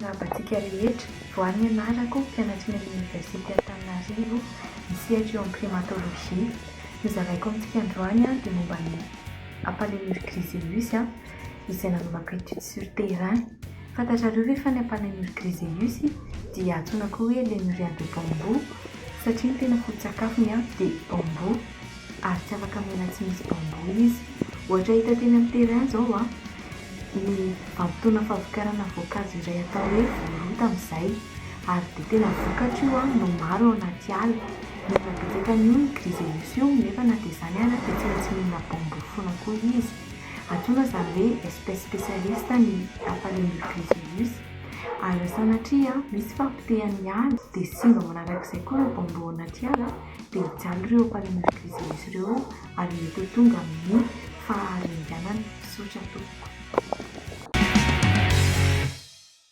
Rahabantsika rehetra, voarina ianarako mpianatry ny Oniversity Antananarivo misehatra eo amin'ny primatolojia. Nozaraiko amintsika androany dia momba ny Apollinaire Griselius izay nanomaka étude sur terrain. Fantatrareo ve fa ny Apollinaire Griselius dia antsoina koa hoe Lémurien de bambou satria ny tena foto-tsakafony dia bambou ary tsy afaka mena tsy misy bambou izy. Ohatra hita teny amin'ny terrain zao ny vanim-potoana fahavokarana voankazo iray atao hoe voaloa tamin'izay ary dia tena vokatra io no maro ao anaty ala. Mila betsaka an'io ny Griselius io nefa na dia izany ary dia tsy maintsy mihinana bambou foana koa izy. Antsoina izany hoe espèce spécialiste ny Apollinaire Griselius ary sanatria misy fampitehan'ny ala dia simba manarak'izay koa ny bambou anaty ala dia mijaly ireo Apollinaire Griselius ireo ary mety ho tonga amin'ny faharinganana misaotra tompoko.